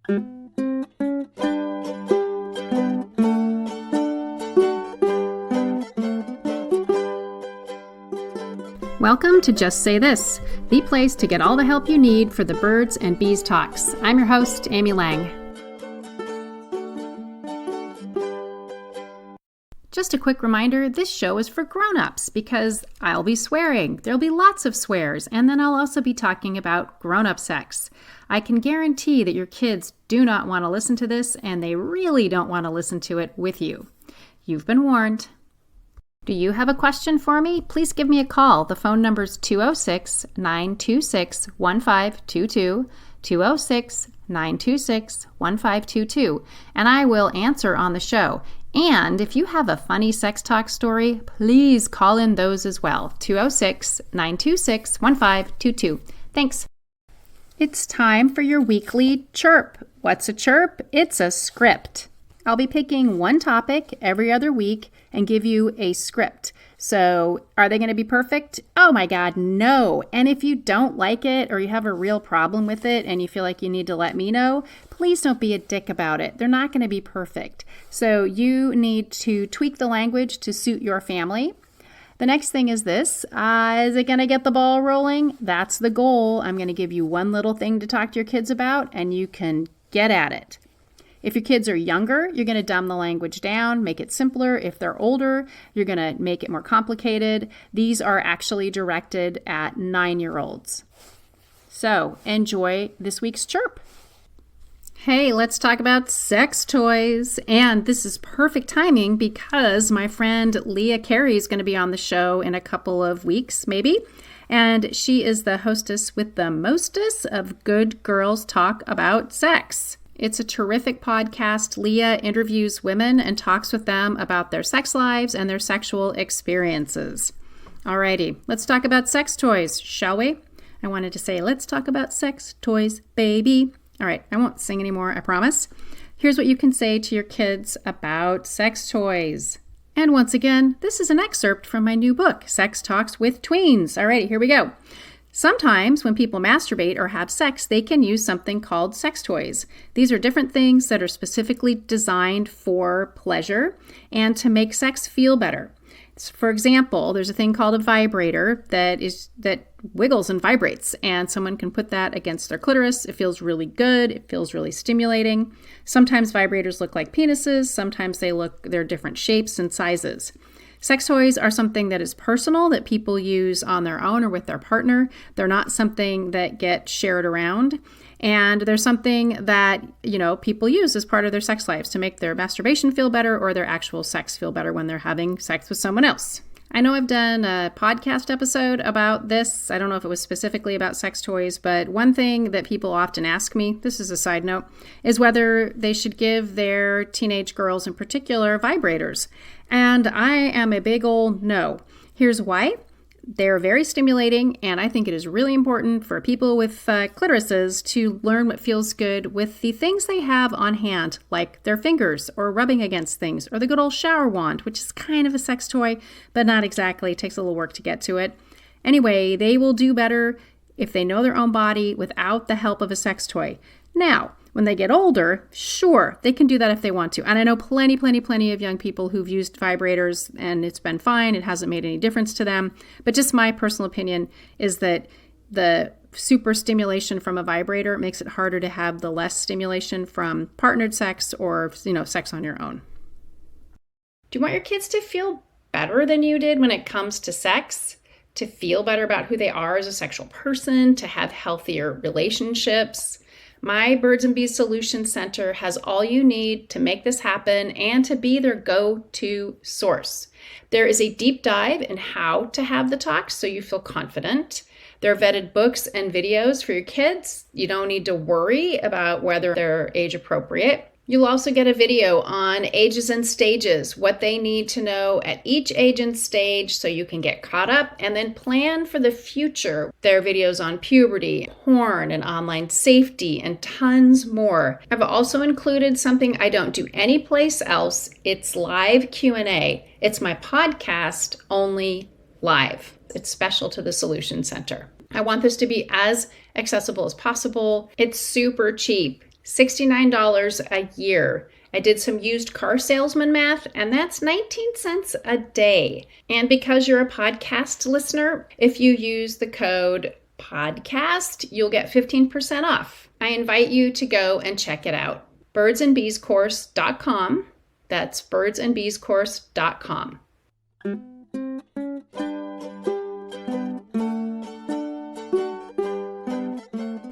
Welcome to Just Say This, the place to get all the help you need for the birds and bees talks. I'm your host, Amy Lang. Just a quick reminder, this show is for grown-ups because I'll be swearing. There'll be lots of swears, and then I'll also be talking about grown-up sex. I can guarantee that your kids do not want to listen to this, and they really don't want to listen to it with you. You've been warned. Do you have a question for me? Please give me a call. The phone number is 206-926-1522, 206-926-1522, and I will answer on the show. And if you have a funny sex talk story, please call in those as well, 206-926-1522. Thanks. It's time for your weekly Chirp. What's a chirp? It's a script. I'll be picking one topic every other week and give you a script. So are they going to be perfect? Oh my God, no. And if you don't like it or you have a real problem with it and you feel like you need to let me know, please don't be a dick about it. They're not going to be perfect. So you need to tweak the language to suit your family. The next thing is this. Is it going to get the ball rolling? That's the goal. I'm going to give you one little thing to talk to your kids about and you can get at it. If your kids are younger, you're going to dumb the language down, make it simpler. If they're older, you're going to make it more complicated. These are actually directed at 9-year-olds. So enjoy this week's Chirp. Hey, let's talk about sex toys. And this is perfect timing because my friend Leah Carey is going to be on the show in a couple of weeks, maybe. And she is the hostess with the mostest of Good Girls Talk About Sex. It's a terrific podcast. Leah interviews women and talks with them about their sex lives and their sexual experiences. Alrighty, let's talk about sex toys, shall we? I wanted to say, let's talk about sex toys, baby. All right, I won't sing anymore, I promise. Here's what you can say to your kids about sex toys. And once again, this is an excerpt from my new book, Sex Talks with Tweens. Alrighty, here we go. Sometimes when people masturbate or have sex, they can use something called sex toys. These are different things that are specifically designed for pleasure and to make sex feel better. For example, there's a thing called a vibrator that wiggles and vibrates, and someone can put that against their clitoris. It feels really good. It feels really stimulating. Sometimes vibrators look like penises. Sometimes they're different shapes and sizes. Sex toys are something that is personal, that people use on their own or with their partner. They're not something that get shared around. And they're something that, people use as part of their sex lives to make their masturbation feel better or their actual sex feel better when they're having sex with someone else. I know I've done a podcast episode about this. I don't know if it was specifically about sex toys, but one thing that people often ask me, this is a side note, is whether they should give their teenage girls in particular vibrators. And I am a big old no. Here's why. They're very stimulating, and I think it is really important for people with clitorises to learn what feels good with the things they have on hand, like their fingers or rubbing against things, or the good old shower wand, which is kind of a sex toy, but not exactly. It takes a little work to get to it. Anyway, they will do better if they know their own body without the help of a sex toy. Now, when they get older, sure, they can do that if they want to. And I know plenty of young people who've used vibrators and it's been fine. It hasn't made any difference to them. But just my personal opinion is that the super stimulation from a vibrator makes it harder to have the less stimulation from partnered sex or, sex on your own. Do you want your kids to feel better than you did when it comes to sex? To feel better about who they are as a sexual person? To have healthier relationships? My Birds and Bees Solution Center has all you need to make this happen and to be their go-to source. There is a deep dive in how to have the talks so you feel confident. There are vetted books and videos for your kids. You don't need to worry about whether they're age appropriate. You'll also get a video on ages and stages, what they need to know at each age and stage so you can get caught up and then plan for the future. There are videos on puberty, porn, and online safety, and tons more. I've also included something I don't do anyplace else. It's live Q&A. It's my podcast, only live. It's special to the Solution Center. I want this to be as accessible as possible. It's super cheap. $69 a year. I did some used car salesman math, and that's 19 cents a day. And because you're a podcast listener, if you use the code podcast, you'll get 15% off. I invite you to go and check it out. birdsandbeescourse.com. That's birdsandbeescourse.com.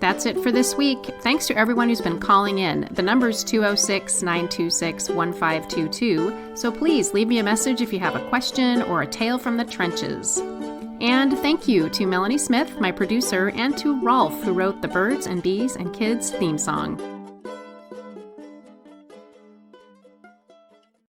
That's it for this week. Thanks to everyone who's been calling in. The number's 206-926-1522, so please leave me a message if you have a question or a tale from the trenches. And thank you to Melanie Smith, my producer, and to Rolf, who wrote the Birds and Bees and Kids theme song.